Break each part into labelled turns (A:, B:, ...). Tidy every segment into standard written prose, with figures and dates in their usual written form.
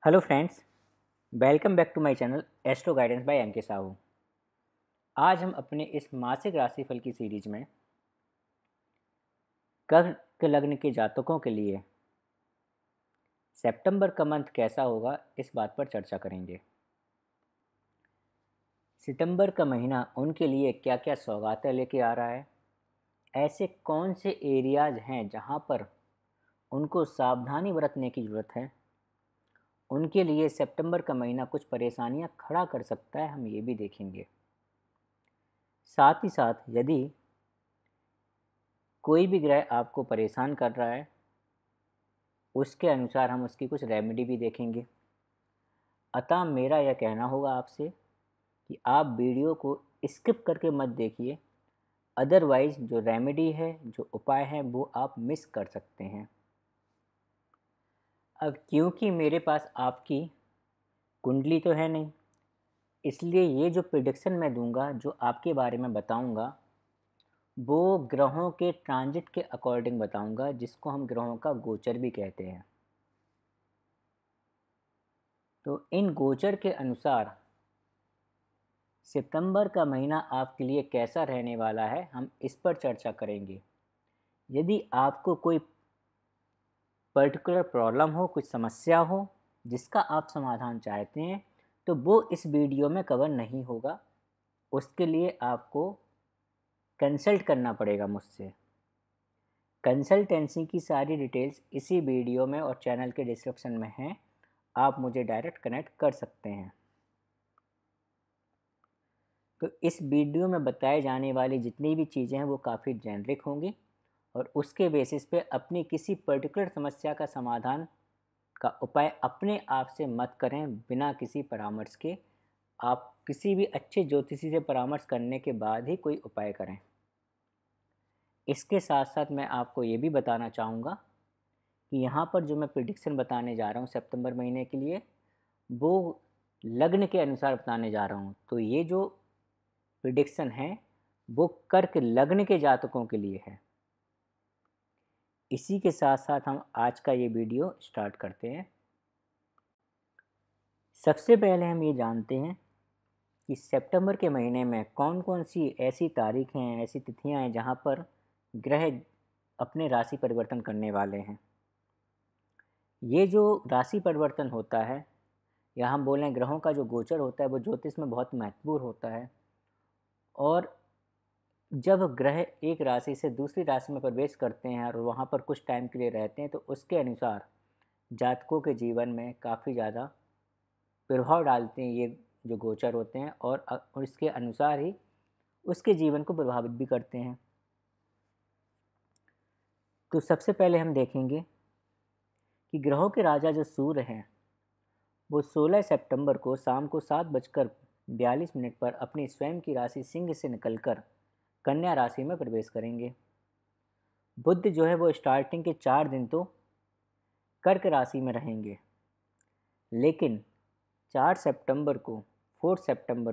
A: Hello friends, welcome back to my channel astro guidance by M K Sahu. आज हम अपने इस मासिक राशिफल की सीरीज में कर्क लग्न के जातकों के लिए सितंबर का मंथ कैसा होगा इस बात पर चर्चा करेंगे। सितंबर का महीना उनके लिए क्या क्या सौगातें लेके आ रहा है, ऐसे कौन से एरियाज हैं जहां पर उनको सावधानी बरतने की ज़रूरत है, उनके लिए सितंबर का महीना कुछ परेशानियां खड़ा कर सकता है, हम ये भी देखेंगे। साथ ही साथ यदि कोई भी ग्रह आपको परेशान कर रहा है, उसके अनुसार हम उसकी कुछ रेमेडी भी देखेंगे। अतः मेरा यह कहना होगा आपसे कि आप वीडियो को स्किप करके मत देखिए, अदरवाइज़ जो रेमेडी है, जो उपाय हैं, वो आप मिस कर सकते हैं। अब क्योंकि मेरे पास आपकी कुंडली तो है नहीं, इसलिए ये जो प्रिडिक्शन मैं दूंगा, जो आपके बारे में बताऊंगा, वो ग्रहों के ट्रांजिट के अकॉर्डिंग बताऊंगा, जिसको हम ग्रहों का गोचर भी कहते हैं। तो इन गोचर के अनुसार सितंबर का महीना आपके लिए कैसा रहने वाला है, हम इस पर चर्चा करेंगे। यदि आपको कोई पर्टिकुलर प्रॉब्लम हो, कुछ समस्या हो जिसका आप समाधान चाहते हैं, तो वो इस वीडियो में कवर नहीं होगा। उसके लिए आपको कंसल्ट करना पड़ेगा मुझसे। कंसल्टेंसी की सारी डिटेल्स इसी वीडियो में और चैनल के डिस्क्रिप्शन में हैं, आप मुझे डायरेक्ट कनेक्ट कर सकते हैं। तो इस वीडियो में बताए जाने वाली जितनी भी चीज़ें हैं वो काफ़ी जेनरिक होंगी, और उसके बेसिस पे अपनी किसी पर्टिकुलर समस्या का समाधान का उपाय अपने आप से मत करें बिना किसी परामर्श के। आप किसी भी अच्छे ज्योतिषी से परामर्श करने के बाद ही कोई उपाय करें। इसके साथ साथ मैं आपको ये भी बताना चाहूँगा कि यहाँ पर जो मैं प्रिडिक्शन बताने जा रहा हूँ सितंबर महीने के लिए, वो लग्न के अनुसार बताने जा रहा हूँ। तो ये जो प्रिडिक्शन है वो कर्क लग्न के जातकों के लिए है। इसी के साथ साथ हम आज का ये वीडियो स्टार्ट करते हैं। सबसे पहले हम ये जानते हैं कि सितंबर के महीने में कौन कौन सी ऐसी तारीखें हैं, ऐसी तिथियां हैं जहां पर ग्रह अपने राशि परिवर्तन करने वाले हैं। ये जो राशि परिवर्तन होता है, या हम बोलें ग्रहों का जो गोचर होता है, वो ज्योतिष में बहुत महत्वपूर्ण होता है। और जब ग्रह एक राशि से दूसरी राशि में प्रवेश करते हैं और वहाँ पर कुछ टाइम के लिए रहते हैं, तो उसके अनुसार जातकों के जीवन में काफ़ी ज़्यादा प्रभाव डालते हैं ये जो गोचर होते हैं, और इसके अनुसार ही उसके जीवन को प्रभावित भी करते हैं। तो सबसे पहले हम देखेंगे कि ग्रहों के राजा जो सूर्य हैं, वो 16 सितंबर को शाम को 7:42 पर अपनी स्वयं की राशि सिंह से निकलकर कन्या राशि में प्रवेश करेंगे। बुध जो है वो स्टार्टिंग के 4 दिन तो कर्क राशि में रहेंगे, लेकिन 4 सितंबर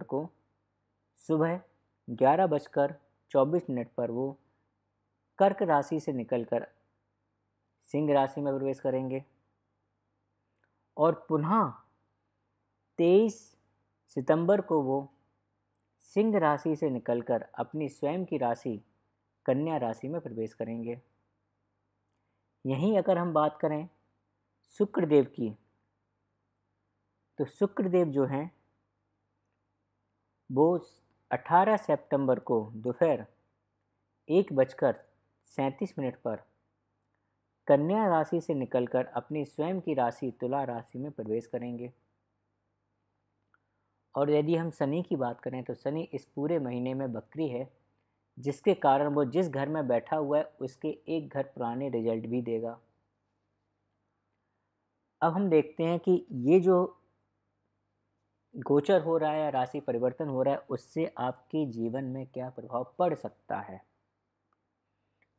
A: को सुबह 11:24 पर वो कर्क राशि से निकलकर सिंह राशि में प्रवेश करेंगे, और पुनः 23 सितंबर को वो सिंह राशि से निकलकर अपनी स्वयं की राशि कन्या राशि में प्रवेश करेंगे। यहीं अगर हम बात करें शुक्रदेव की, तो शुक्रदेव जो हैं वो 18 सितंबर को दोपहर 1:37 पर कन्या राशि से निकलकर अपनी स्वयं की राशि तुला राशि में प्रवेश करेंगे। और यदि हम शनि की बात करें, तो शनि इस पूरे महीने में वक्री है, जिसके कारण वो जिस घर में बैठा हुआ है उसके एक घर पुराने रिजल्ट भी देगा। अब हम देखते हैं कि ये जो गोचर हो रहा है, राशि परिवर्तन हो रहा है, उससे आपके जीवन में क्या प्रभाव पड़ सकता है।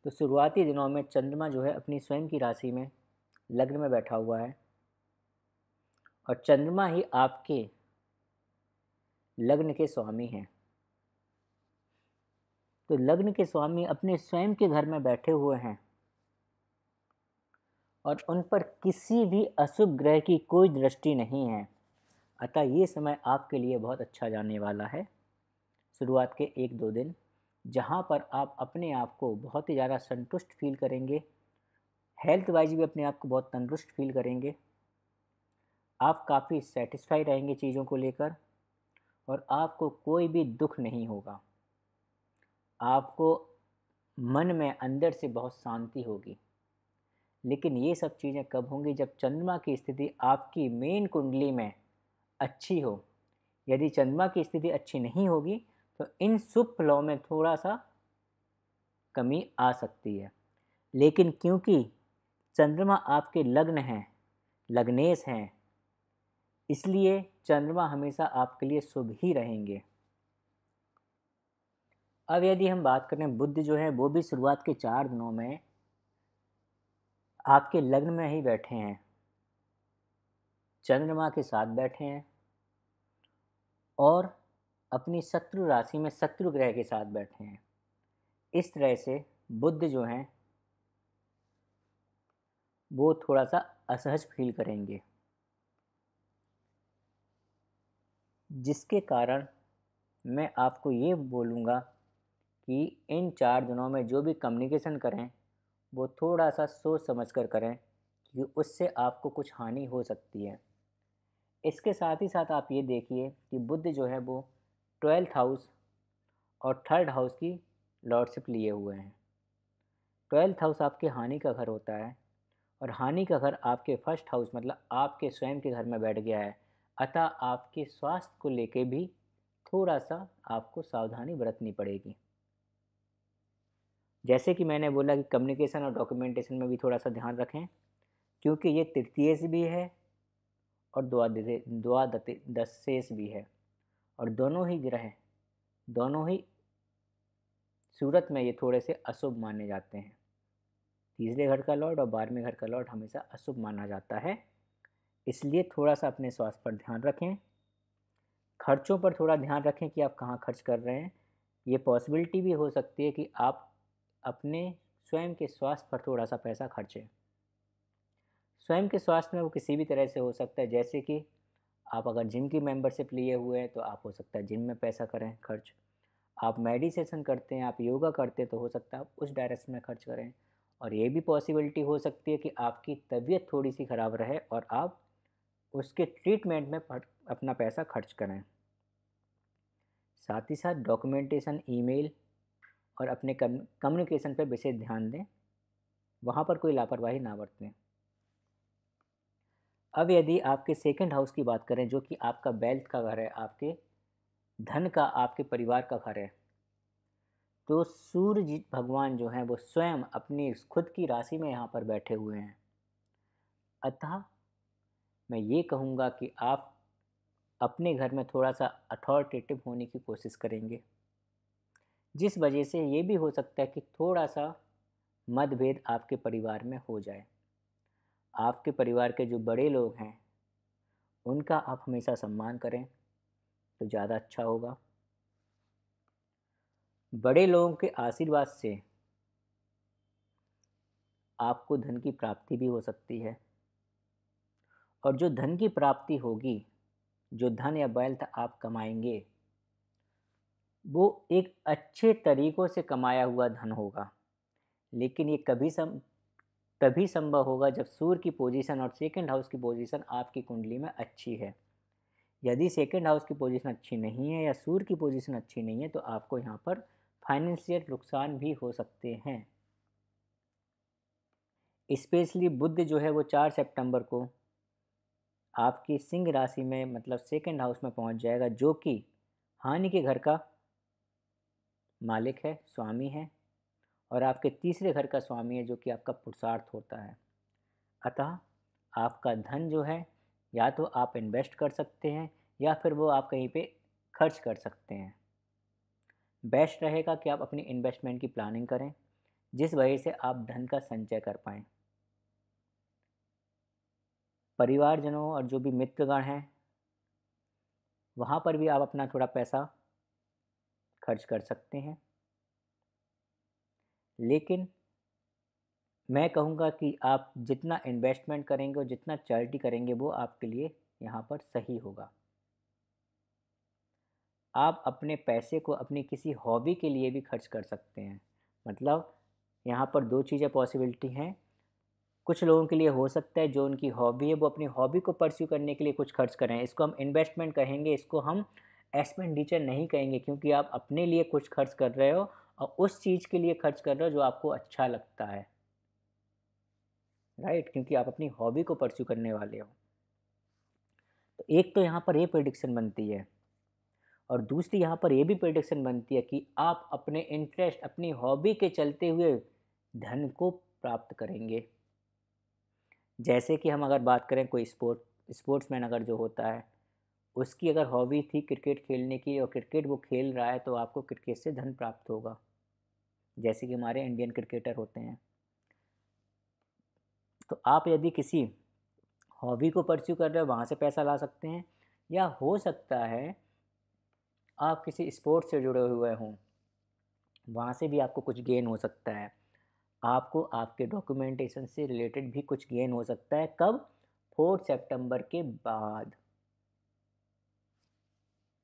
A: तो शुरुआती दिनों में चंद्रमा जो है अपनी स्वयं की राशि में लग्न में बैठा हुआ है, और चंद्रमा ही आपके लग्न के स्वामी हैं। तो लग्न के स्वामी अपने स्वयं के घर में बैठे हुए हैं, और उन पर किसी भी अशुभ ग्रह की कोई दृष्टि नहीं है। अतः ये समय आपके लिए बहुत अच्छा जाने वाला है। शुरुआत के 1-2 दिन जहाँ पर आप अपने आप को बहुत ही ज़्यादा संतुष्ट फील करेंगे, हेल्थ वाइज भी अपने आप को बहुत तंदुरुस्त फील करेंगे। आप काफ़ी सेटिस्फाई रहेंगे चीज़ों को लेकर और आपको कोई भी दुख नहीं होगा। आपको मन में अंदर से बहुत शांति होगी। लेकिन ये सब चीज़ें कब होंगी? जब चंद्रमा की स्थिति आपकी मेन कुंडली में अच्छी हो। यदि चंद्रमा की स्थिति अच्छी नहीं होगी तो इन शुभ फलों में थोड़ा सा कमी आ सकती है। लेकिन क्योंकि चंद्रमा आपके लग्न हैं, लग्नेश हैं, इसलिए चंद्रमा हमेशा आपके लिए शुभ ही रहेंगे। अब यदि हम बात करें, बुध जो है वो भी शुरुआत के 4 दिनों में आपके लग्न में ही बैठे हैं, चंद्रमा के साथ बैठे हैं और अपनी शत्रु राशि में शत्रु ग्रह के साथ बैठे हैं। इस तरह से बुध जो हैं वो थोड़ा सा असहज फील करेंगे, जिसके कारण मैं आपको ये बोलूँगा कि इन 4 दिनों में जो भी कम्युनिकेशन करें वो थोड़ा सा सोच समझ कर करें, क्योंकि उससे आपको कुछ हानि हो सकती है। इसके साथ ही साथ आप ये देखिए कि बुध जो है वो 12th हाउस और 3rd हाउस की लॉर्डशिप लिए हुए हैं। 12th हाउस आपके हानि का घर होता है और हानि का घर आपके 1st हाउस मतलब आपके स्वयं के घर में बैठ गया है। अतः आपके स्वास्थ्य को लेके भी थोड़ा सा आपको सावधानी बरतनी पड़ेगी। जैसे कि मैंने बोला कि कम्युनिकेशन और डॉक्यूमेंटेशन में भी थोड़ा सा ध्यान रखें, क्योंकि ये तृतीयेश भी है और द्वादशेश भी है और दोनों ही ग्रह, दोनों ही सूरत में ये थोड़े से अशुभ माने जाते हैं। तीसरे घर का लॉर्ड और 12वें घर का लॉर्ड हमेशा अशुभ माना जाता है। इसलिए थोड़ा सा अपने स्वास्थ्य पर ध्यान रखें, खर्चों पर थोड़ा ध्यान रखें कि आप कहाँ खर्च कर रहे हैं। ये पॉसिबिलिटी भी हो सकती है कि आप अपने स्वयं के स्वास्थ्य पर थोड़ा सा पैसा खर्चें। स्वयं के स्वास्थ्य में वो किसी भी तरह से हो सकता है, जैसे कि आप अगर जिम की मेंबरशिप लिए हुए हैं तो आप हो सकता है जिम में पैसा करें खर्च। आप मेडिटेशन करते हैं, आप योगा करते हैं तो हो सकता है आप उस डायरेक्शन में खर्च करें। और ये भी पॉसिबिलिटी हो सकती है कि आपकी तबीयत थोड़ी सी ख़राब रहे और आप उसके ट्रीटमेंट में अपना पैसा खर्च करें। साथ ही साथ डॉक्यूमेंटेशन, ईमेल और अपने कम्युनिकेशन पर विशेष ध्यान दें, वहाँ पर कोई लापरवाही ना बरतें। अब यदि आपके 2nd हाउस की बात करें, जो कि आपका वेल्थ का घर है, आपके धन का, आपके परिवार का घर है, तो सूर्य भगवान जो हैं वो स्वयं अपनी खुद की राशि में यहाँ पर बैठे हुए हैं। अतः मैं ये कहूँगा कि आप अपने घर में थोड़ा सा अथॉरिटेटिव होने की कोशिश करेंगे, जिस वजह से ये भी हो सकता है कि थोड़ा सा मतभेद आपके परिवार में हो जाए। आपके परिवार के जो बड़े लोग हैं उनका आप हमेशा सम्मान करें तो ज़्यादा अच्छा होगा। बड़े लोगों के आशीर्वाद से आपको धन की प्राप्ति भी हो सकती है और जो धन की प्राप्ति होगी, जो धन या वेल्थ आप कमाएंगे, वो एक अच्छे तरीक़ों से कमाया हुआ धन होगा। लेकिन ये तभी संभव होगा जब सूर्य की पोजीशन और 2nd हाउस की पोजीशन आपकी कुंडली में अच्छी है। यदि 2nd हाउस की पोजीशन अच्छी नहीं है या सूर्य की पोजीशन अच्छी नहीं है तो आपको यहाँ पर फाइनेंशियल नुकसान भी हो सकते हैं। स्पेशली बुध जो है वो 4 सितंबर को आपकी सिंह राशि में मतलब 2nd हाउस में पहुँच जाएगा, जो कि हानि के घर का मालिक है, स्वामी है और आपके तीसरे घर का स्वामी है, जो कि आपका पुरुषार्थ होता है। अतः आपका धन जो है या तो आप इन्वेस्ट कर सकते हैं या फिर वो आप कहीं पे खर्च कर सकते हैं। बेस्ट रहेगा कि आप अपनी इन्वेस्टमेंट की प्लानिंग करें, जिस वजह से आप धन का संचय कर पाएँ। परिवारजनों और जो भी मित्रगण हैं, वहाँ पर भी आप अपना थोड़ा पैसा खर्च कर सकते हैं। लेकिन मैं कहूँगा कि आप जितना इन्वेस्टमेंट करेंगे और जितना चैरिटी करेंगे वो आपके लिए यहाँ पर सही होगा। आप अपने पैसे को अपनी किसी हॉबी के लिए भी खर्च कर सकते हैं। मतलब यहाँ पर 2 चीज़ें पॉसिबिलिटी हैं। कुछ लोगों के लिए हो सकता है जो उनकी हॉबी है वो अपनी हॉबी को परस्यू करने के लिए कुछ खर्च करें, इसको हम इन्वेस्टमेंट कहेंगे, इसको हम एक्सपेंडिचर नहीं कहेंगे, क्योंकि आप अपने लिए कुछ खर्च कर रहे हो और उस चीज़ के लिए खर्च कर रहे हो जो आपको अच्छा लगता है, राइट? क्योंकि आप अपनी हॉबी को परस्यू करने वाले हो। तो एक तो यहाँ पर ये प्रेडिक्शन बनती है और दूसरी यहाँ पर ये भी प्रेडिक्शन बनती है कि आप अपने इंटरेस्ट, अपनी हॉबी के चलते हुए धन को प्राप्त करेंगे। जैसे कि हम अगर बात करें कोई स्पोर्ट्समैन अगर जो होता है, उसकी अगर हॉबी थी क्रिकेट खेलने की और क्रिकेट वो खेल रहा है तो आपको क्रिकेट से धन प्राप्त होगा, जैसे कि हमारे इंडियन क्रिकेटर होते हैं। तो आप यदि किसी हॉबी को परस्यू कर रहे हो वहाँ से पैसा ला सकते हैं, या हो सकता है आप किसी स्पोर्ट्स से जुड़े हुए हों, वहाँ से भी आपको कुछ गेन हो सकता है। आपको आपके डॉक्यूमेंटेशन से रिलेटेड भी कुछ गेन हो सकता है। कब? 4 सितंबर के बाद।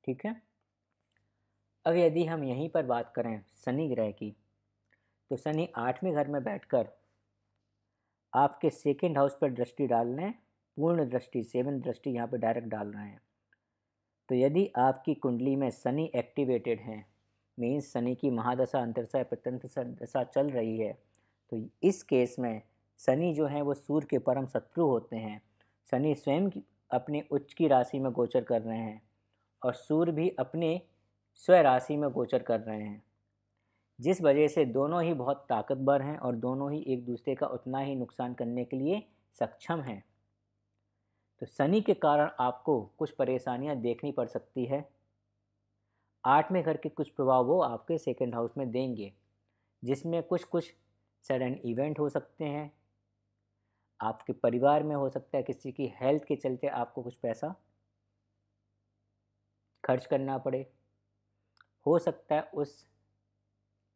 A: ठीक है। अब यदि हम यहीं पर बात करें शनि ग्रह की, तो शनि 8वें घर में बैठकर आपके सेकेंड हाउस पर दृष्टि डाल रहे हैं, पूर्ण दृष्टि, 7th दृष्टि यहाँ पर डायरेक्ट डाल रहे हैं। तो यदि आपकी कुंडली में शनि एक्टिवेटेड है, मीन्स शनि की महादशा, अंतरदशा, प्रत्यंतर दशा चल रही है, तो इस केस में शनि जो है वो सूर्य के परम शत्रु होते हैं। शनि स्वयं अपने उच्च की राशि में गोचर कर रहे हैं और सूर्य भी अपने स्व राशि में गोचर कर रहे हैं, जिस वजह से दोनों ही बहुत ताकतवर हैं और दोनों ही एक दूसरे का उतना ही नुकसान करने के लिए सक्षम हैं। तो शनि के कारण आपको कुछ परेशानियां देखनी पड़ सकती है। 8वें घर के कुछ प्रभाव वो आपके सेकंड हाउस में देंगे, जिसमें कुछ कुछ सडन इवेंट हो सकते हैं। आपके परिवार में हो सकता है किसी की हेल्थ के चलते आपको कुछ पैसा खर्च करना पड़े। हो सकता है उस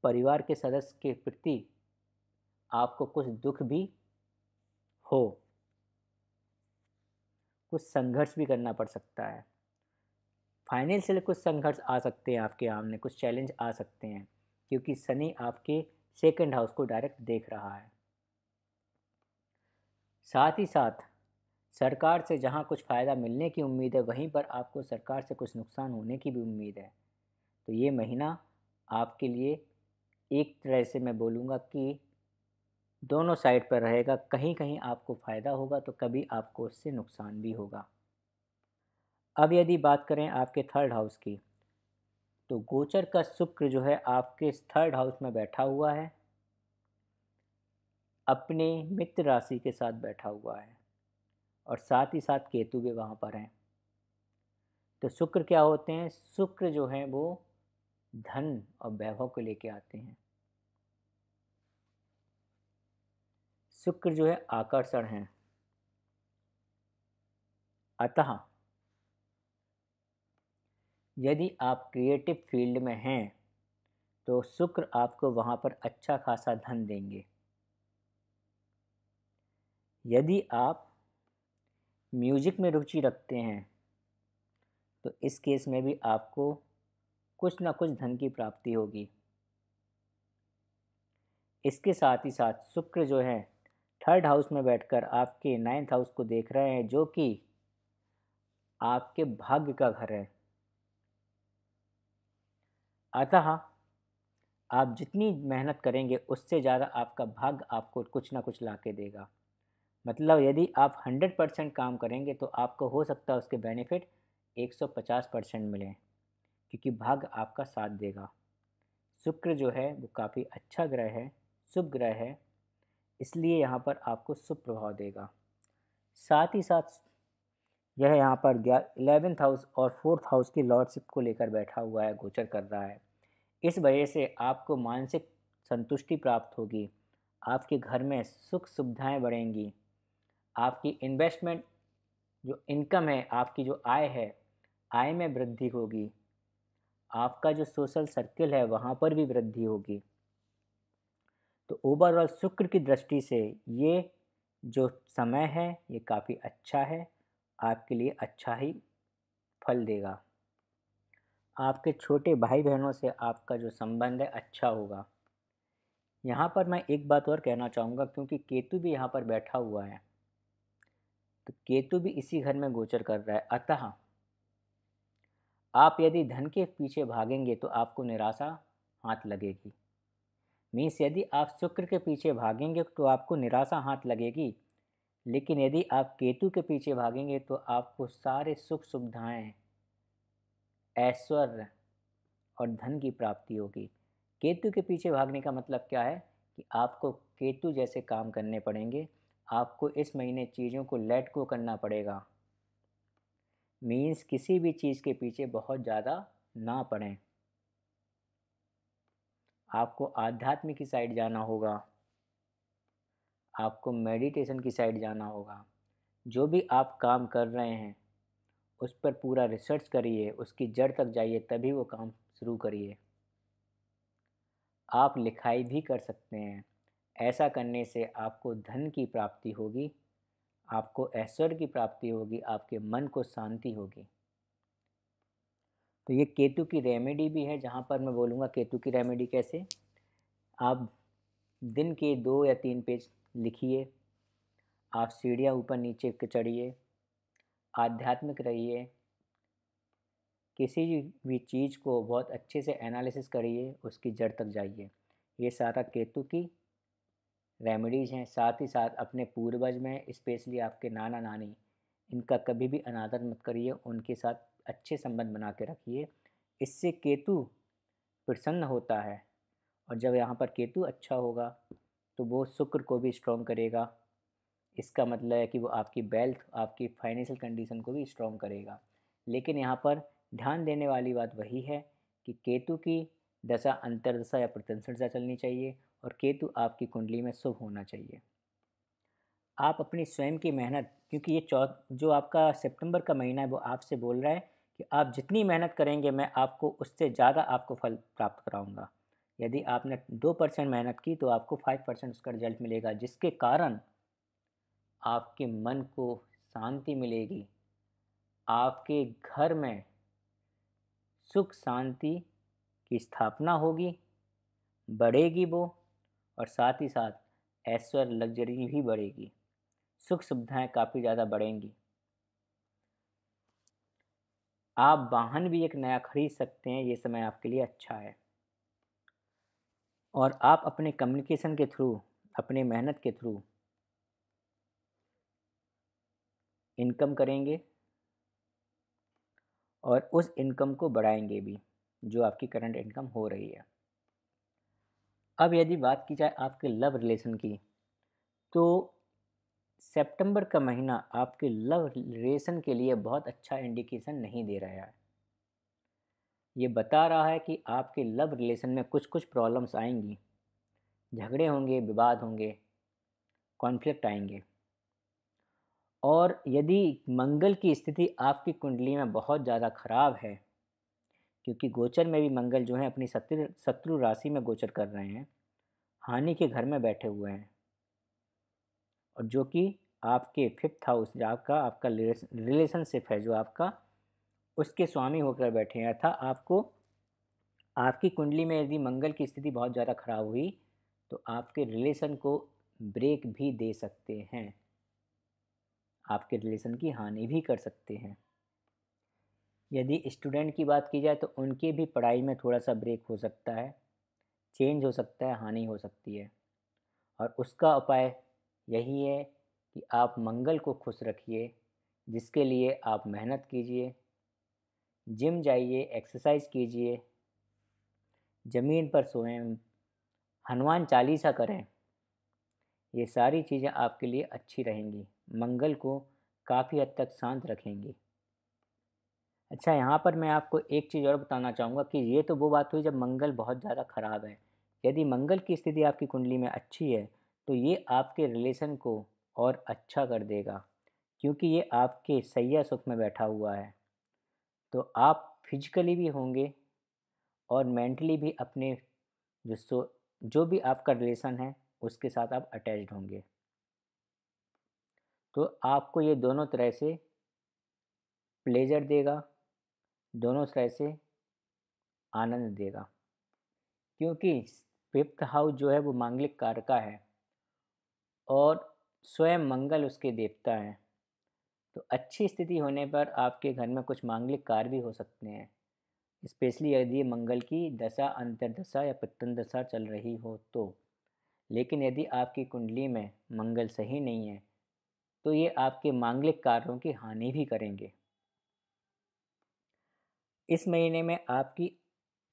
A: परिवार के सदस्य के प्रति आपको कुछ दुख भी हो, कुछ संघर्ष भी करना पड़ सकता है। फाइनेंशियल कुछ संघर्ष आ सकते हैं आपके सामने, कुछ चैलेंज आ सकते हैं, क्योंकि शनि आपके सेकंड हाउस को डायरेक्ट देख रहा है। साथ ही साथ सरकार से जहां कुछ फ़ायदा मिलने की उम्मीद है, वहीं पर आपको सरकार से कुछ नुकसान होने की भी उम्मीद है। तो ये महीना आपके लिए एक तरह से मैं बोलूँगा कि दोनों साइड पर रहेगा। कहीं कहीं आपको फ़ायदा होगा तो कभी आपको उससे नुकसान भी होगा। अब यदि बात करें आपके थर्ड हाउस की, तो गोचर का शुक्र जो है आपके थर्ड हाउस में बैठा हुआ है, अपने मित्र राशि के साथ बैठा हुआ है और साथ ही साथ केतु भी वहाँ पर हैं। तो शुक्र क्या होते हैं? शुक्र जो हैं वो धन और वैभव को लेके आते हैं। शुक्र जो है आकर्षण है। अतः यदि आप क्रिएटिव फील्ड में हैं तो शुक्र आपको वहाँ पर अच्छा खासा धन देंगे। यदि आप म्यूजिक में रुचि रखते हैं तो इस केस में भी आपको कुछ ना कुछ धन की प्राप्ति होगी। इसके साथ ही साथ शुक्र जो है थर्ड हाउस में बैठकर आपके 9th हाउस को देख रहे हैं, जो कि आपके भाग्य का घर है। अतः आप जितनी मेहनत करेंगे उससे ज़्यादा आपका भाग्य आपको कुछ ना कुछ ला के देगा। मतलब यदि आप 100% काम करेंगे तो आपको हो सकता है उसके बेनिफिट 150% मिलें, क्योंकि भाग्य आपका साथ देगा। शुक्र जो है वो काफ़ी अच्छा ग्रह है, शुभ ग्रह है, इसलिए यहाँ पर आपको शुभ प्रभाव देगा। साथ ही साथ यह यहाँ पर 11th हाउस और 4th हाउस की लॉर्डशिप को लेकर बैठा हुआ है, गोचर कर रहा है। इस वजह से आपको मानसिक संतुष्टि प्राप्त होगी, आपके घर में सुख सुविधाएं बढ़ेंगी, आपकी इन्वेस्टमेंट जो इनकम है, आपकी जो आय है, आय में वृद्धि होगी, आपका जो सोशल सर्किल है वहाँ पर भी वृद्धि होगी। तो ओवरऑल शुक्र की दृष्टि से ये जो समय है ये काफ़ी अच्छा है, आपके लिए अच्छा ही फल देगा। आपके छोटे भाई बहनों से आपका जो संबंध है अच्छा होगा। यहाँ पर मैं एक बात और कहना चाहूँगा, क्योंकि केतु भी यहाँ पर बैठा हुआ है, तो केतु भी इसी घर में गोचर कर रहा है, अतः आप यदि धन के पीछे भागेंगे तो आपको निराशा हाथ लगेगी। मीन्स यदि आप शुक्र के पीछे भागेंगे तो आपको निराशा हाथ लगेगी, लेकिन यदि आप केतु के पीछे भागेंगे तो आपको सारे सुख सुविधाएं, ऐश्वर्य और धन की प्राप्ति होगी। केतु के पीछे भागने का मतलब क्या है कि आपको केतु जैसे काम करने पड़ेंगे, आपको इस महीने चीज़ों को लेट गो करना पड़ेगा। मीन्स किसी भी चीज़ के पीछे बहुत ज़्यादा ना पड़ें, आपको आध्यात्म की साइड जाना होगा, आपको मेडिटेशन की साइड जाना होगा। जो भी आप काम कर रहे हैं उस पर पूरा रिसर्च करिए, उसकी जड़ तक जाइए, तभी वो काम शुरू करिए। आप लिखाई भी कर सकते हैं, ऐसा करने से आपको धन की प्राप्ति होगी, आपको ऐश्वर्य की प्राप्ति होगी, आपके मन को शांति होगी। तो ये केतु की रेमेडी भी है, जहाँ पर मैं बोलूँगा केतु की रेमेडी कैसे। आप दिन के 2 या 3 पेज लिखिए, आप सीढ़ियाँ ऊपर नीचे चढ़िए, आध्यात्मिक रहिए, किसी भी चीज़ को बहुत अच्छे से एनालिसिस करिए, उसकी जड़ तक जाइए। ये सारा केतु की रेमेडीज़ हैं। साथ ही साथ अपने पूर्वज में स्पेशली आपके नाना नानी, इनका कभी भी अनादर मत करिए, उनके साथ अच्छे संबंध बना के रखिए। इससे केतु प्रसन्न होता है, और जब यहाँ पर केतु अच्छा होगा तो वो शुक्र को भी स्ट्रॉन्ग करेगा। इसका मतलब है कि वो आपकी वेल्थ, आपकी फाइनेंशियल कंडीशन को भी स्ट्रॉन्ग करेगा। लेकिन यहाँ पर ध्यान देने वाली बात वही है कि केतु की दशा अंतर्दशा या प्रत्यंतर दशा चलनी चाहिए, और केतु आपकी कुंडली में शुभ होना चाहिए। आप अपनी स्वयं की मेहनत, क्योंकि ये जो आपका सितंबर का महीना है वो आपसे बोल रहा है कि आप जितनी मेहनत करेंगे मैं आपको उससे ज़्यादा आपको फल प्राप्त कराऊंगा। यदि आपने 2% मेहनत की तो आपको 5% उसका रिजल्ट मिलेगा, जिसके कारण आपके मन को शांति मिलेगी, आपके घर में सुख शांति की स्थापना होगी, बढ़ेगी वो, और साथ ही साथ ऐश्वर्य लग्जरी भी बढ़ेगी, सुख सुविधाएं काफ़ी ज़्यादा बढ़ेंगी। आप वाहन भी एक नया खरीद सकते हैं, ये समय आपके लिए अच्छा है। और आप अपने कम्युनिकेशन के थ्रू, अपने मेहनत के थ्रू इनकम करेंगे, और उस इनकम को बढ़ाएंगे भी जो आपकी करंट इनकम हो रही है। अब यदि बात की जाए आपके लव रिलेशन की, तो सितंबर का महीना आपके लव रिलेशन के लिए बहुत अच्छा इंडिकेशन नहीं दे रहा है। ये बता रहा है कि आपके लव रिलेशन में कुछ कुछ प्रॉब्लम्स आएंगी, झगड़े होंगे, विवाद होंगे, कॉन्फ्लिक्ट आएंगे। और यदि मंगल की स्थिति आपकी कुंडली में बहुत ज़्यादा खराब है, क्योंकि गोचर में भी मंगल जो है अपनी शत्रु राशि में गोचर कर रहे हैं, हानि के घर में बैठे हुए हैं, और जो कि आपके 5th हाउस, जो आपका रिलेशनशिप है जो आपका, उसके स्वामी होकर बैठे हैं। अर्थात आपको, आपकी कुंडली में यदि मंगल की स्थिति बहुत ज़्यादा खराब हुई तो आपके रिलेशन को ब्रेक भी दे सकते हैं, आपके रिलेशन की हानि भी कर सकते हैं। यदि स्टूडेंट की बात की जाए तो उनके भी पढ़ाई में थोड़ा सा ब्रेक हो सकता है, चेंज हो सकता है, हानि हो सकती है। और उसका उपाय यही है कि आप मंगल को खुश रखिए, जिसके लिए आप मेहनत कीजिए, जिम जाइए, एक्सरसाइज कीजिए, ज़मीन पर सोएं, हनुमान चालीसा करें। ये सारी चीज़ें आपके लिए अच्छी रहेंगी, मंगल को काफ़ी हद तक शांत रखेंगी। अच्छा, यहाँ पर मैं आपको एक चीज़ और बताना चाहूँगा कि ये तो वो बात हुई जब मंगल बहुत ज़्यादा ख़राब है। यदि मंगल की स्थिति आपकी कुंडली में अच्छी है तो ये आपके रिलेशन को और अच्छा कर देगा, क्योंकि ये आपके सैया सुख में बैठा हुआ है। तो आप फिजिकली भी होंगे और मेंटली भी अपने जो जो भी आपका रिलेशन है उसके साथ आप अटैच्ड होंगे। तो आपको ये दोनों तरह से प्लेजर देगा, दोनों तरह से आनंद देगा, क्योंकि फिफ्थ हाउस जो है वो मांगलिक कार्य का है और स्वयं मंगल उसके देवता हैं। तो अच्छी स्थिति होने पर आपके घर में कुछ मांगलिक कार्य भी हो सकते हैं, स्पेशली यदि मंगल की दशा, अंतर्दशा या पितृ दशा चल रही हो तो। लेकिन यदि आपकी कुंडली में मंगल सही नहीं है तो ये आपके मांगलिक कार्यों की हानि भी करेंगे। इस महीने में आपकी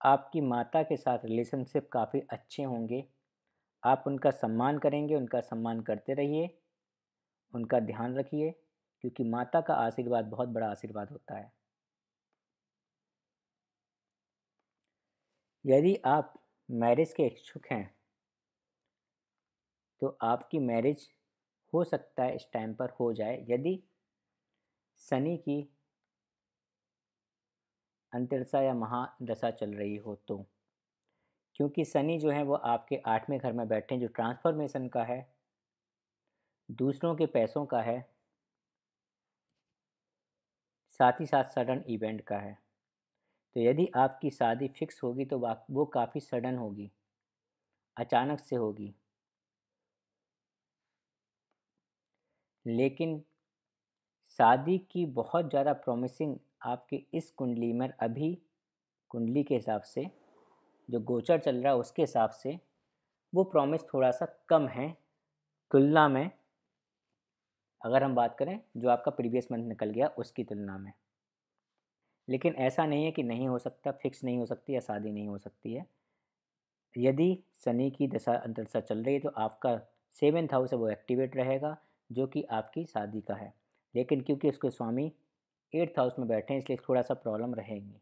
A: आपकी माता के साथ रिलेशनशिप काफ़ी अच्छे होंगे। आप उनका सम्मान करेंगे, उनका सम्मान करते रहिए, उनका ध्यान रखिए, क्योंकि माता का आशीर्वाद बहुत बड़ा आशीर्वाद होता है। यदि आप मैरिज के इच्छुक हैं तो आपकी मैरिज हो सकता है इस टाइम पर हो जाए, यदि शनि की अंतर्दशा या महादशा चल रही हो तो। क्योंकि शनि जो है वो आपके 8वें घर में बैठे हैं, जो ट्रांसफॉर्मेशन का है, दूसरों के पैसों का है, साथ ही साथ सडन इवेंट का है। तो यदि आपकी शादी फिक्स होगी तो वो काफ़ी सडन होगी, अचानक से होगी। लेकिन शादी की बहुत ज़्यादा प्रॉमिसिंग आपकी इस कुंडली में अभी, कुंडली के हिसाब से जो गोचर चल रहा है उसके हिसाब से वो प्रॉमिस थोड़ा सा कम है, तुलना में अगर हम बात करें जो आपका प्रीवियस मंथ निकल गया उसकी तुलना में। लेकिन ऐसा नहीं है कि नहीं हो सकता, फिक्स नहीं हो सकती या शादी नहीं हो सकती है। यदि शनि की दशा अंतर्दशा चल रही है तो आपका 7th हाउस है वो एक्टिवेट रहेगा, जो कि आपकी शादी का है। लेकिन क्योंकि उसके स्वामी 8th हाउस में बैठे हैं इसलिए थोड़ा सा प्रॉब्लम रहेगी।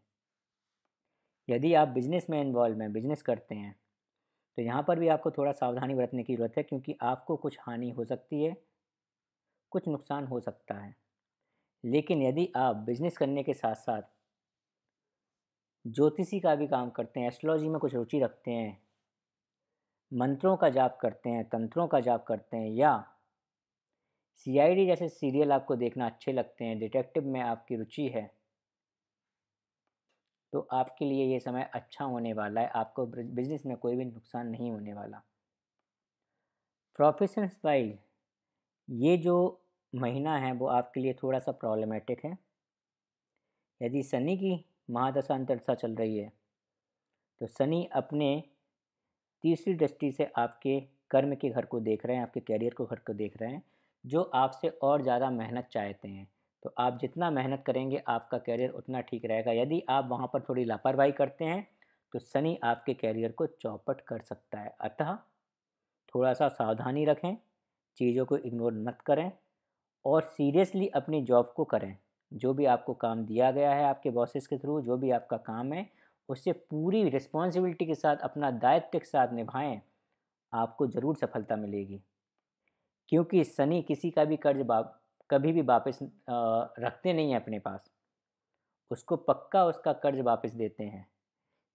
A: यदि आप बिजनेस में इन्वॉल्व हैं, बिजनेस करते हैं, तो यहाँ पर भी आपको थोड़ा सावधानी बरतने की ज़रूरत है, क्योंकि आपको कुछ हानि हो सकती है, कुछ नुकसान हो सकता है। लेकिन यदि आप बिजनेस करने के साथ साथ ज्योतिषी का भी काम करते हैं, एस्ट्रोलॉजी में कुछ रुचि रखते हैं, मंत्रों का जाप करते हैं, तंत्रों का जाप करते हैं, या सीआईडी जैसे सीरियल आपको देखना अच्छे लगते हैं, डिटेक्टिव में आपकी रुचि है, तो आपके लिए ये समय अच्छा होने वाला है। आपको बिजनेस में कोई भी नुकसान नहीं होने वाला। प्रोफेशंस वाइज ये जो महीना है वो आपके लिए थोड़ा सा प्रॉब्लमेटिक है। यदि शनि की महादशा अंतर्दशा चल रही है तो शनि अपने तीसरी दृष्टि से आपके कर्म के घर को देख रहे हैं, आपके कैरियर को घर को देख रहे हैं, जो आपसे और ज़्यादा मेहनत चाहते हैं। तो आप जितना मेहनत करेंगे आपका कैरियर उतना ठीक रहेगा। यदि आप वहाँ पर थोड़ी लापरवाही करते हैं तो शनि आपके कैरियर को चौपट कर सकता है। अतः थोड़ा सा सावधानी रखें, चीज़ों को इग्नोर मत करें और सीरियसली अपनी जॉब को करें। जो भी आपको काम दिया गया है आपके बॉसेस के थ्रू, जो भी आपका काम है उससे पूरी रिस्पॉन्सिबिलिटी के साथ, अपना दायित्व के साथ निभाएं, आपको ज़रूर सफलता मिलेगी। क्योंकि शनि किसी का भी कर्ज कभी भी वापस रखते नहीं हैं अपने पास, उसको पक्का उसका कर्ज वापस देते हैं।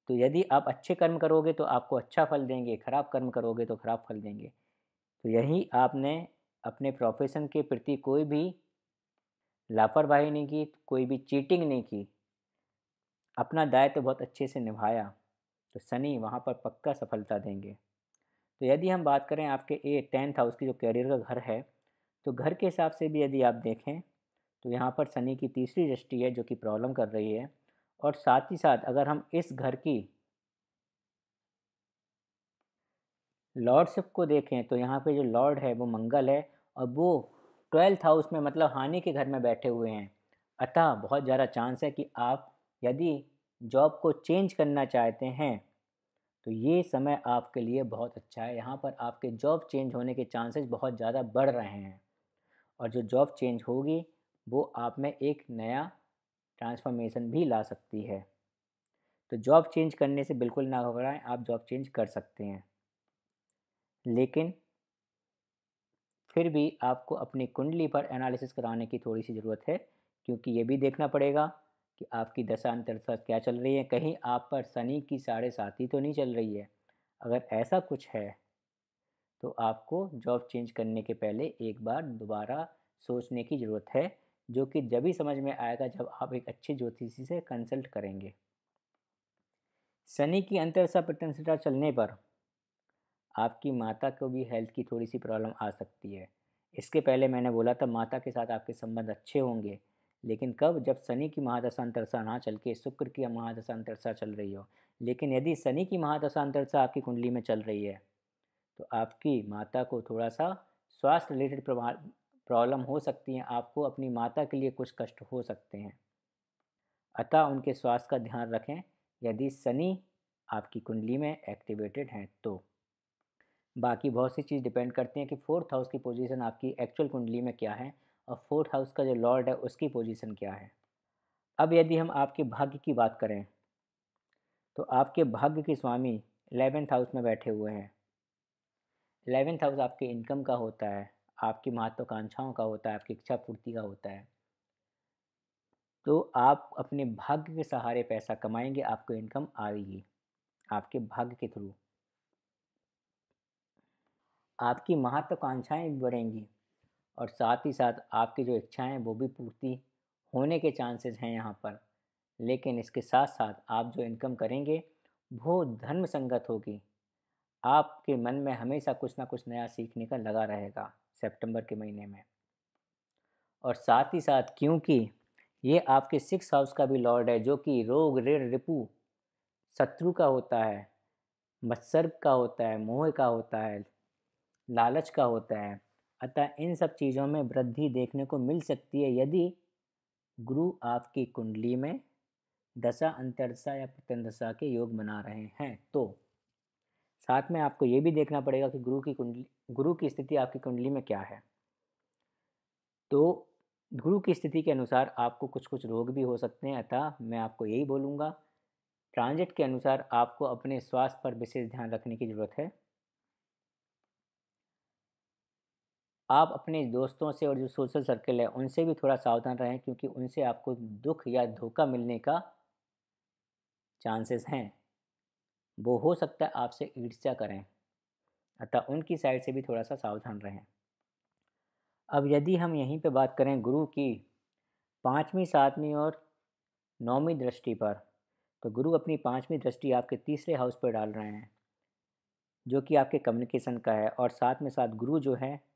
A: तो यदि आप अच्छे कर्म करोगे तो आपको अच्छा फल देंगे, खराब कर्म करोगे तो खराब फल देंगे। तो यही आपने अपने प्रोफेशन के प्रति कोई भी लापरवाही नहीं की, कोई भी चीटिंग नहीं की, अपना दायित्व बहुत अच्छे से निभाया, तो शनि वहाँ पर पक्का सफलता देंगे। तो यदि हम बात करें आपके 10th हाउस की जो कैरियर का घर है, तो घर के हिसाब से भी यदि आप देखें तो यहाँ पर शनि की तीसरी दृष्टि है जो कि प्रॉब्लम कर रही है। और साथ ही साथ अगर हम इस घर की लॉर्डशिप को देखें तो यहाँ पे जो लॉर्ड है वो मंगल है और वो 12th हाउस में, मतलब हानि के घर में बैठे हुए हैं। अतः बहुत ज़्यादा चांस है कि आप यदि जॉब को चेंज करना चाहते हैं तो ये समय आपके लिए बहुत अच्छा है। यहाँ पर आपके जॉब चेंज होने के चांसेस बहुत ज़्यादा बढ़ रहे हैं और जो जॉब चेंज होगी वो आप में एक नया ट्रांसफॉर्मेशन भी ला सकती है। तो जॉब चेंज करने से बिल्कुल ना घबराएं, आप जॉब चेंज कर सकते हैं। लेकिन फिर भी आपको अपनी कुंडली पर एनालिसिस कराने की थोड़ी सी ज़रूरत है, क्योंकि ये भी देखना पड़ेगा कि आपकी दशा अंतर्दशा क्या चल रही है। कहीं आप पर शनि की 7.5 तो नहीं चल रही है। अगर ऐसा कुछ है तो आपको जॉब चेंज करने के पहले एक बार दोबारा सोचने की ज़रूरत है, जो कि जब ही समझ में आएगा जब आप एक अच्छे ज्योतिषी से कंसल्ट करेंगे। शनि की अंतरदशा प्रत्यंतरशा चलने पर आपकी माता को भी हेल्थ की थोड़ी-सी प्रॉब्लम आ सकती है। इसके पहले मैंने बोला था माता के साथ आपके संबंध अच्छे होंगे, लेकिन कब? जब शनि की महादशा अंतरदशा ना चल के शुक्र की महादशा अंतरदशा चल रही हो। लेकिन यदि शनि की महादशा अंतरदशा आपकी कुंडली में चल रही है, तो आपकी माता को थोड़ा-सा स्वास्थ्य रिलेटेड प्रॉब्लम हो सकती हैं, आपको अपनी माता के लिए कुछ कष्ट हो सकते हैं। अतः उनके स्वास्थ्य का ध्यान रखें, यदि शनि आपकी कुंडली में एक्टिवेटेड हैं तो। बाकी बहुत सी चीज़ डिपेंड करती हैं कि 4th हाउस की पोजीशन आपकी एक्चुअल कुंडली में क्या है और 4th हाउस का जो लॉर्ड है उसकी पोजीशन क्या है। अब यदि हम आपके भाग्य की बात करें, तो आपके भाग्य के स्वामी 11th हाउस में बैठे हुए हैं। 11th हाउस आपके इनकम का होता है, आपकी महत्वाकांक्षाओं का होता है, आपकी इच्छा पूर्ति का होता है। तो आप अपने भाग्य के सहारे पैसा कमाएँगे, आपको इनकम आएगी, आपके भाग्य के थ्रू। आपकी महत्वाकांक्षाएँ भी बढ़ेंगी और साथ ही साथ आपकी जो इच्छाएँ हैं वो भी पूर्ति होने के चांसेस हैं यहाँ पर। लेकिन इसके साथ-साथ आप जो इनकम करेंगे वो धर्म संगत होगी। आपके मन में हमेशा कुछ न कुछ नया सीखने का लगा रहेगा सितंबर के महीने में। और साथ ही साथ क्योंकि ये आपके 6th हाउस का भी लॉर्ड है जो कि रोग, ऋण, रिपु, शत्रु का होता है, मत्सर्ग का होता है, मोह का होता है, लालच का होता है। अतः इन सब चीज़ों में वृद्धि देखने को मिल सकती है यदि गुरु आपकी कुंडली में दशा अंतर्दशा या प्रत्यंतदशा के योग बना रहे हैं तो। साथ में आपको ये भी देखना पड़ेगा कि गुरु की स्थिति आपकी कुंडली में क्या है। तो गुरु की स्थिति के अनुसार आपको कुछ-कुछ रोग भी हो सकते हैं, अतः मैं आपको यही बोलूँगा, ट्रांजिट के अनुसार आपको अपने स्वास्थ्य पर विशेष ध्यान रखने की ज़रूरत है। आप अपने दोस्तों से और जो सोशल सर्कल है उनसे भी थोड़ा सावधान रहें क्योंकि उनसे आपको दुःख या धोखा मिलने का चांसेस हैं। वो हो सकता है आपसे ईर्ष्या करें, अतः उनकी साइड से भी थोड़ा-सा सावधान रहें। अब यदि हम यहीं पे बात करें गुरु की 5वीं, 7वीं और 9वीं दृष्टि पर, तो गुरु अपनी 5वीं दृष्टि आपके तीसरे हाउस पर डाल रहे हैं, जो कि आपके कम्युनिकेशन का है और साथ में साथ गुरु जो है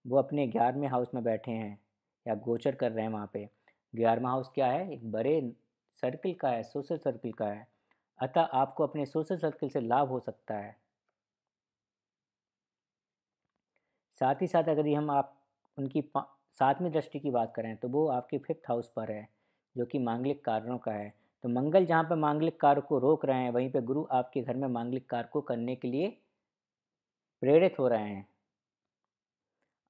A: वो अपने 11वें हाउस में बैठे हैं या गोचर कर रहे हैं वहाँ पे। 11वां हाउस क्या है? एक बड़े सर्किल का है, सोशल सर्किल का है। अतः आपको अपने सोशल सर्किल से लाभ हो सकता है। साथ ही साथ अगर हम आप उनकी 7वीं दृष्टि की बात करें तो वो आपके 5th हाउस पर है, जो कि मांगलिक कार्यों का है। तो मंगल जहाँ पर मांगलिक कार्य को रोक रहे हैं, वहीं पे गुरु आपके घर में मांगलिक कार्य को करने के लिए प्रेरित हो रहे हैं।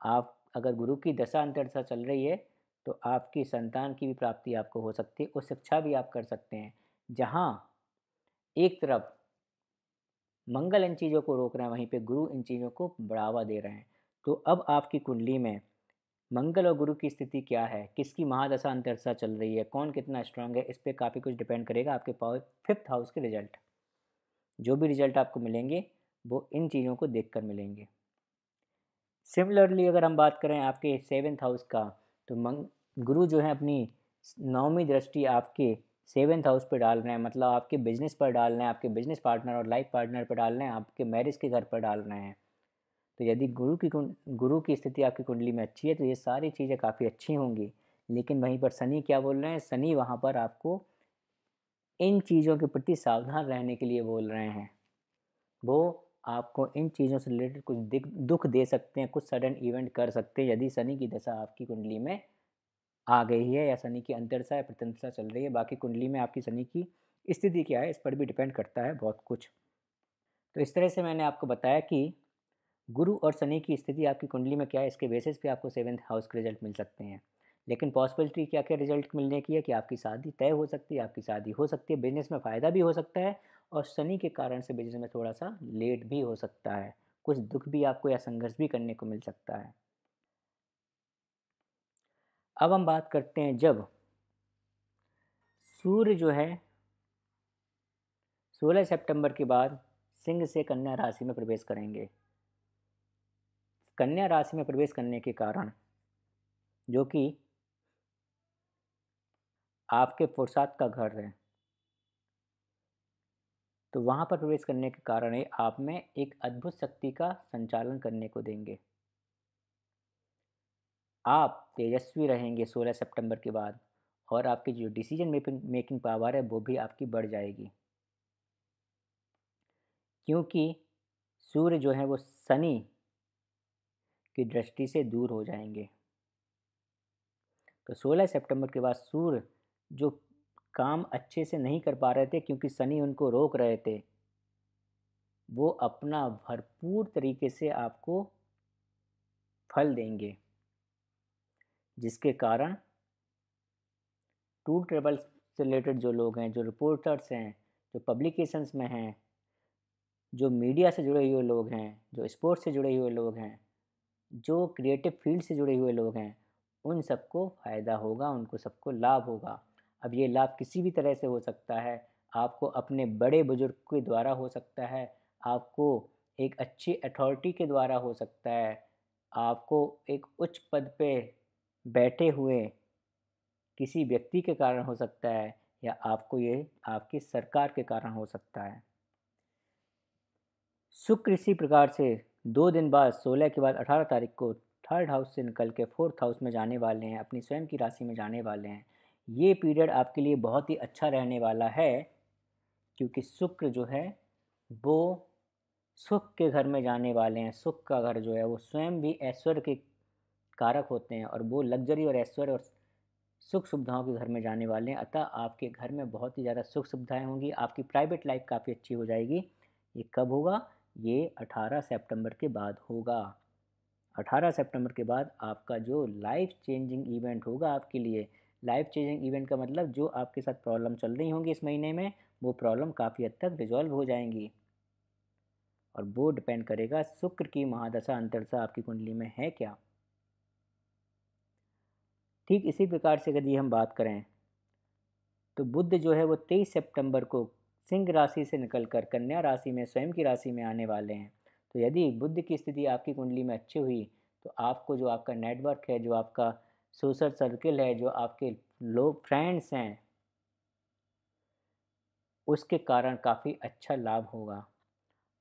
A: आप अगर गुरु की दशा अंतर्दशा चल रही है तो आपकी संतान की भी प्राप्ति आपको हो सकती है, उच्च शिक्षा भी आप कर सकते हैं। जहाँ एक तरफ मंगल इन चीज़ों को रोक रहे हैं, वहीं पे गुरु इन चीज़ों को बढ़ावा दे रहे हैं। तो अब आपकी कुंडली में मंगल और गुरु की स्थिति क्या है, किसकी महादशा अंतर्दशा चल रही है, कौन कितना स्ट्रांग है, इस पे काफ़ी कुछ डिपेंड करेगा आपके 5th हाउस के रिजल्ट। जो भी रिजल्ट आपको मिलेंगे वो इन चीज़ों को देखकर मिलेंगे। सिमिलरली अगर हम बात करें आपके 7th हाउस का, तो गुरु जो है अपनी 9वीं दृष्टि आपके 7th हाउस पे डाल रहे हैं, मतलब आपके बिजनेस पर डाल रहे हैं, आपके बिजनेस पार्टनर और लाइफ पार्टनर पर डाल रहे हैं, आपके मैरिज के घर पर डाल रहे हैं। तो यदि गुरु की स्थिति आपकी कुंडली में अच्छी है तो ये सारी चीज़ें काफ़ी अच्छी होंगी। लेकिन वहीं पर शनि क्या बोल रहे हैं? शनि वहाँ पर आपको इन चीज़ों के प्रति सावधान रहने के लिए बोल रहे हैं। वो आपको इन चीज़ों से रिलेटेड कुछ दुख दे सकते हैं, कुछ सडन इवेंट कर सकते हैं यदि शनि की दशा आपकी कुंडली में आ गई है या शनि की अंतर्दशा या प्रत्यंतरशा चल रही है। बाकी कुंडली में आपकी शनि की स्थिति क्या है इस पर भी डिपेंड करता है बहुत कुछ। तो इस तरह से मैंने आपको बताया कि गुरु और शनि की स्थिति आपकी कुंडली में क्या है, इसके बेसिस पे आपको 7th हाउस के रिजल्ट मिल सकते हैं। लेकिन पॉसिबिलिटी क्या-क्या रिजल्ट मिलने की है कि आपकी शादी तय हो सकती है, आपकी शादी हो सकती है, बिज़नेस में फ़ायदा भी हो सकता है और शनि के कारण से बिज़नेस में थोड़ा-सा लेट भी हो सकता है। कुछ दुःख भी आपको या संघर्ष भी करने को मिल सकता है। अब हम बात करते हैं जब सूर्य जो है 16 सितंबर के बाद सिंह से कन्या राशि में प्रवेश करेंगे। कन्या राशि में प्रवेश करने के कारण, जो कि आपके पुरुषार्थ का घर है, तो वहाँ पर प्रवेश करने के कारण ये आप में एक अद्भुत शक्ति का संचालन करने को देंगे। आप तेजस्वी रहेंगे 16 सितंबर के बाद, और आपकी जो डिसीजन मेकिंग पावर है वो भी आपकी बढ़ जाएगी, क्योंकि सूर्य जो है वो शनि की दृष्टि से दूर हो जाएंगे। तो 16 सितंबर के बाद सूर्य जो काम अच्छे से नहीं कर पा रहे थे क्योंकि शनि उनको रोक रहे थे, वो अपना भरपूर तरीके से आपको फल देंगे, जिसके कारण टूर ट्रेवल से रिलेटेड जो लोग हैं, जो रिपोर्टर्स हैं, जो पब्लिकेशंस में हैं, जो मीडिया से जुड़े हुए लोग हैं, जो स्पोर्ट्स से जुड़े हुए लोग हैं, जो क्रिएटिव फील्ड से जुड़े हुए लोग हैं, उन सबको फ़ायदा होगा, उनको सबको लाभ होगा। अब ये लाभ किसी भी तरह से हो सकता है। आपको अपने बड़े बुजुर्ग के द्वारा हो सकता है, आपको एक अच्छी अथॉरिटी के द्वारा हो सकता है, आपको एक उच्च पद पे बैठे हुए किसी व्यक्ति के कारण हो सकता है, या आपको ये आपकी सरकार के कारण हो सकता है। शुक्र इसी प्रकार से 2 दिन बाद 16 के बाद 18 तारीख को थर्ड हाउस से निकल के फोर्थ हाउस में जाने वाले हैं, अपनी स्वयं की राशि में जाने वाले हैं। ये पीरियड आपके लिए बहुत ही अच्छा रहने वाला है, क्योंकि शुक्र जो है वो सुख के घर में जाने वाले हैं। सुख का घर जो है वो स्वयं भी ऐश्वर्य के कारक होते हैं, और वो लग्जरी और ऐश्वर्य और सुख सुविधाओं के घर में जाने वाले हैं। अतः आपके घर में बहुत ही ज़्यादा सुख सुविधाएं होंगी, आपकी प्राइवेट लाइफ काफ़ी अच्छी हो जाएगी। ये कब होगा? ये 18 सितंबर के बाद होगा। 18 सितंबर के बाद आपका जो लाइफ चेंजिंग इवेंट होगा आपके लिए, लाइफ चेंजिंग इवेंट का मतलब जो आपके साथ प्रॉब्लम चल रही होंगी इस महीने में, वो प्रॉब्लम काफ़ी हद तक रिजॉल्व हो जाएंगी। और वो डिपेंड करेगा शुक्र की महादशा अंतरदशा आपकी कुंडली में है क्या। ठीक इसी प्रकार से यदि हम बात करें तो बुध जो है वो 23 सितंबर को सिंह राशि से निकलकर कन्या राशि में स्वयं की राशि में आने वाले हैं। तो यदि बुध की स्थिति आपकी कुंडली में अच्छी हुई तो आपको जो आपका नेटवर्क है, जो आपका सोशल सर्किल है, जो आपके लोग फ्रेंड्स हैं, उसके कारण काफ़ी अच्छा लाभ होगा।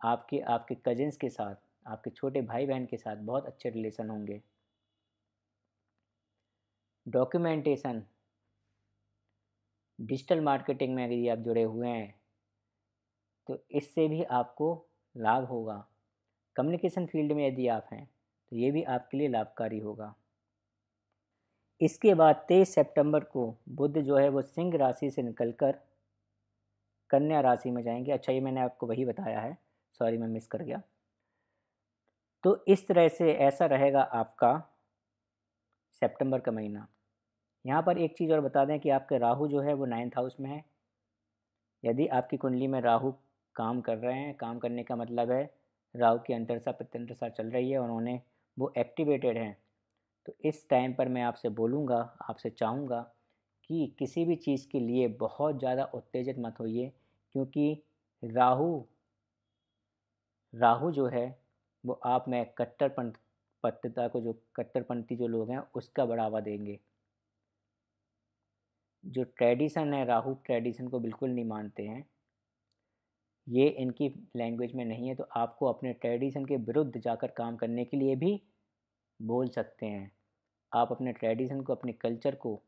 A: आपके आपके कजिन्स के साथ, आपके छोटे भाई बहन के साथ बहुत अच्छे रिलेशन होंगे। डॉक्यूमेंटेशन, डिजिटल मार्केटिंग में यदि आप जुड़े हुए हैं तो इससे भी आपको लाभ होगा। कम्युनिकेशन फील्ड में यदि आप हैं तो ये भी आपके लिए लाभकारी होगा। इसके बाद 23 सितंबर को बुध जो है वो सिंह राशि से निकलकर कन्या राशि में जाएंगे। अच्छा, ये मैंने आपको वही बताया है, सॉरी मैं मिस कर गया। तो इस तरह से ऐसा रहेगा आपका सितंबर का महीना। यहाँ पर एक चीज़ और बता दें कि आपके राहु जो है वो 9th हाउस में है। यदि आपकी कुंडली में राहु काम कर रहे हैं, काम करने का मतलब है राहु की अंतरदशा प्रत्यंतरदशा चल रही है और उन्होंने वो एक्टिवेटेड हैं, तो इस टाइम पर मैं आपसे बोलूँगा, आपसे चाहूँगा कि किसी भी चीज़ के लिए बहुत ज़्यादा उत्तेजित मत होइए, क्योंकि राहु राहु जो है वो आप में कट्टरपंथीता को, जो कट्टरपंथी जो लोग हैं उसका बढ़ावा देंगे। जो ट्रेडिशन है, राहु ट्रेडिशन को बिल्कुल नहीं मानते हैं, ये इनकी लैंग्वेज में नहीं है, तो आपको अपने ट्रेडिशन के विरुद्ध जाकर काम करने के लिए भी बोल सकते हैं। आप अपने ट्रेडिशन को, अपने कल्चर को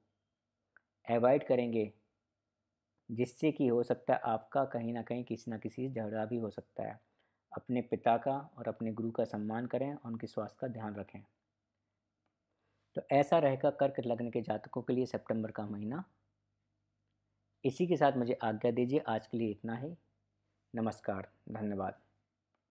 A: अवॉइड करेंगे, जिससे कि हो सकता है आपका कहीं ना कहीं किसी न किसी झगड़ा भी हो सकता है। अपने पिता का और अपने गुरु का सम्मान करें और उनके स्वास्थ्य का ध्यान रखें। तो ऐसा रहेगा कर्क लग्न के जातकों के लिए सितंबर का महीना। इसी के साथ मुझे आज्ञा दीजिए, आज के लिए इतना ही। नमस्कार, धन्यवाद।